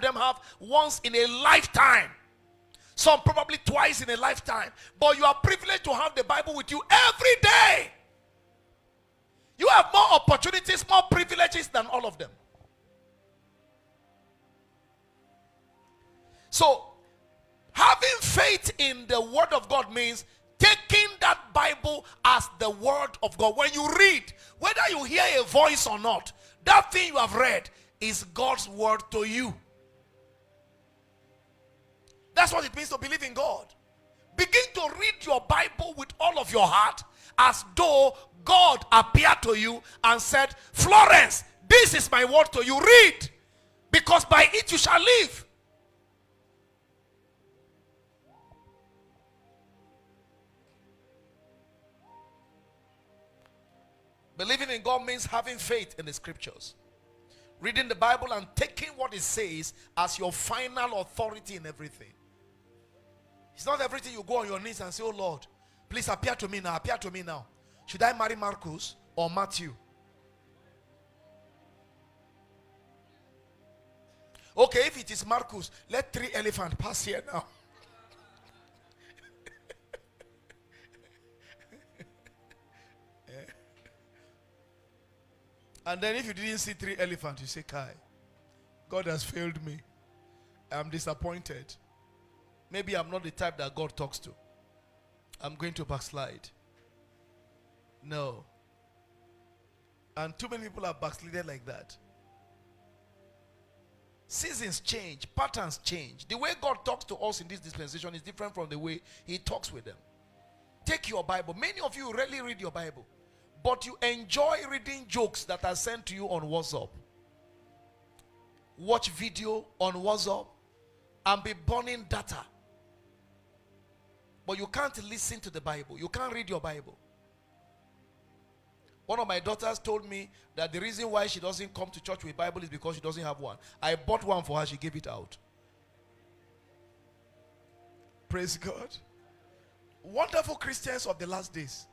them have once in a lifetime. Some probably twice in a lifetime. But you are privileged to have the Bible with you every day. You have more opportunities, more privileges than all of them. So, having faith in the word of God means taking that Bible as the word of God. When you read, whether you hear a voice or not, that thing you have read is God's word to you. That's what it means to believe in God. Begin to read your Bible with all of your heart, as though God appeared to you and said, Florence, this is my word to you. Read, because by it you shall live. Believing in God means having faith in the scriptures. Reading the Bible and taking what it says as your final authority in everything. It's not everything you go on your knees and say, oh Lord, please appear to me now, appear to me now. Should I marry Marcus or Matthew? Okay, if it is Marcus, let 3 elephants pass here now. And then if you didn't see 3 elephants, you say, Kai, God has failed me. I'm disappointed. Maybe I'm not the type that God talks to. I'm going to backslide. No. And too many people are backslided like that. Seasons change. Patterns change. The way God talks to us in this dispensation is different from the way he talks with them. Take your Bible. Many of you rarely read your Bible, but you enjoy reading jokes that are sent to you on WhatsApp. Watch video on WhatsApp and be burning data. But you can't listen to the Bible. You can't read your Bible. One of my daughters told me that the reason why she doesn't come to church with Bible is because she doesn't have one. I bought one for her. She gave it out. Praise God. Wonderful Christians of the last days.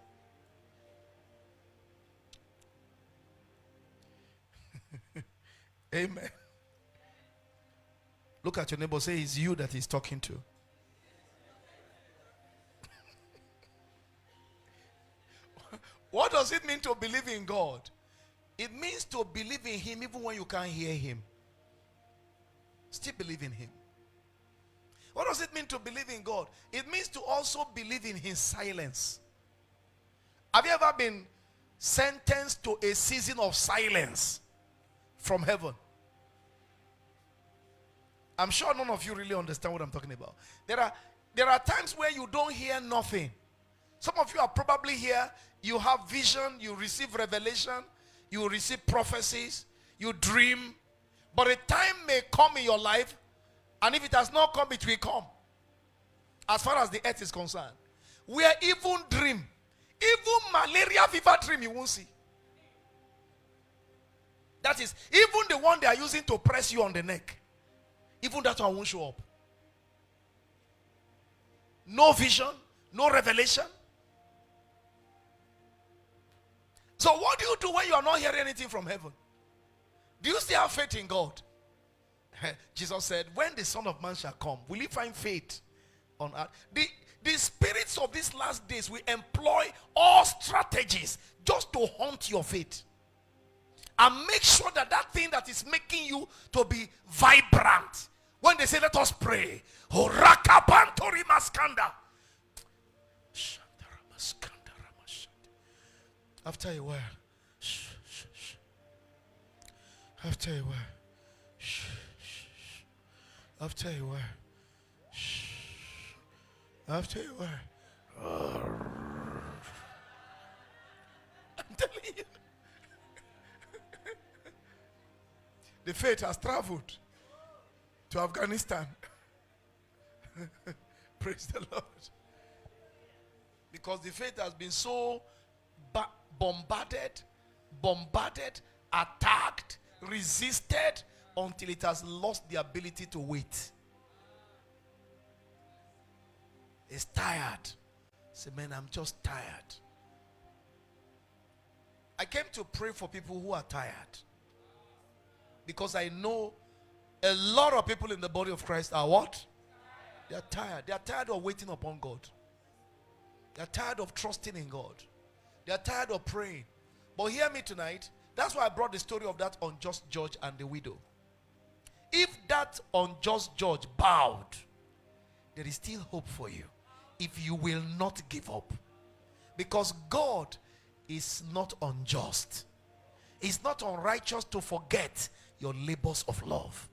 Amen. Look at your neighbor. Say, it's you that he's talking to. What does it mean to believe in God? It means to believe in him even when you can't hear him. Still believe in him. What does it mean to believe in God? It means to also believe in his silence. Have you ever been sentenced to a season of silence from heaven? I'm sure none of you really understand what I'm talking about. There are times where you don't hear nothing. Some of you are probably here. You have vision, you receive revelation, you receive prophecies, you dream. But a time may come in your life, and if it has not come, it will come. As far as the earth is concerned, where even dream, even malaria fever dream, you won't see. That is, even the one they are using to press you on the neck, even that one won't show up. No vision, no revelation. So what do you do when you are not hearing anything from heaven? Do you still have faith in God? Jesus said, when the Son of Man shall come, will he find faith on earth? The spirits of these last days will employ all strategies just to haunt your faith. And make sure that that thing that is making you to be vibrant. When they say, let us pray. After a while, after a while, after a while, after a while, I'm telling you, the faith has traveled to Afghanistan. Praise the Lord. Because the faith has been so bombarded, attacked, resisted, until it has lost the ability to wait. It's tired. Say, man, I'm just tired. I came to pray for people who are tired. Because I know A lot of people in the body of Christ are what? They are tired. They are tired of waiting upon God. They are tired of trusting in God. They are tired of praying. But hear me tonight. That's why I brought the story of that unjust judge and the widow. If that unjust judge bowed, there is still hope for you if you will not give up. Because God is not unjust. He's not unrighteous to forget your labors of love.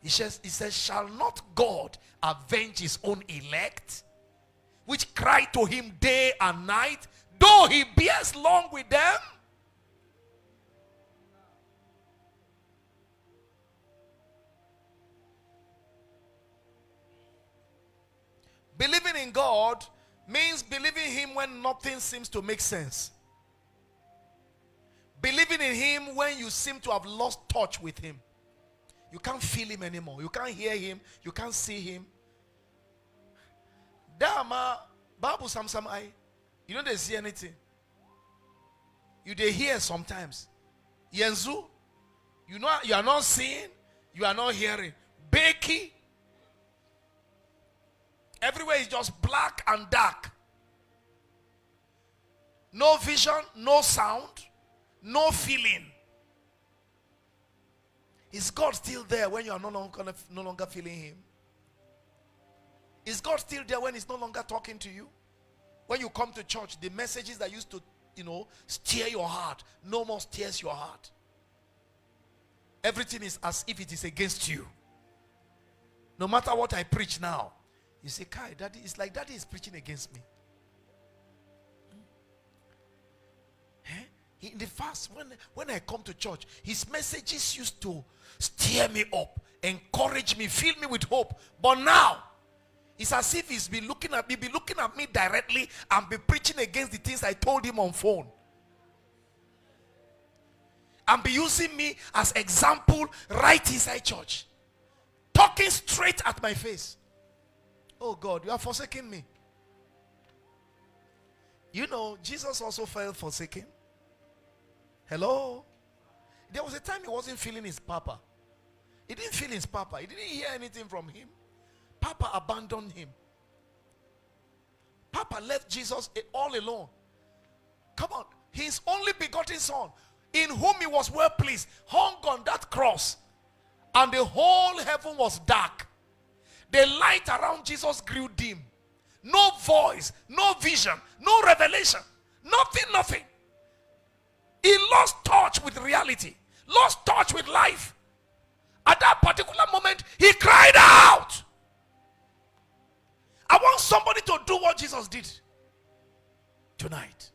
He says, shall not God avenge his own elect, which cry to him day and night, though he bears long with them? Believing in God means believing him when nothing seems to make sense. Believing in him when you seem to have lost touch with him. You can't feel him anymore. You can't hear him. You can't see him. Dama, Babu Samsam I. You don't see anything. You they hear sometimes. Yenzu, you know you are not seeing, you are not hearing. Becky, everywhere is just black and dark. No vision, no sound, no feeling. Is God still there when you are no longer feeling him? Is God still there when he's no longer talking to you? When you come to church, the messages that used to, steer your heart, no more steers your heart. Everything is as if it is against you. No matter what I preach now, you say, Kai, Daddy, it's like Daddy is preaching against me. In the past, when I come to church, his messages used to steer me up, encourage me, fill me with hope. But now, it's as if he's been looking at me directly and be preaching against the things I told him on phone. And be using me as example right inside church. Talking straight at my face. Oh God, you are forsaking me. Jesus also felt forsaken. Hello? There was a time he wasn't feeling his papa. He didn't feel his papa. He didn't hear anything from him. Papa abandoned him. Papa left Jesus all alone. Come on. His only begotten son, in whom he was well pleased, hung on that cross. And the whole heaven was dark. The light around Jesus grew dim. No voice, no vision, no revelation. Nothing. He lost touch with reality. Lost touch with life. At that particular moment, he cried out. I want somebody to do what Jesus did tonight.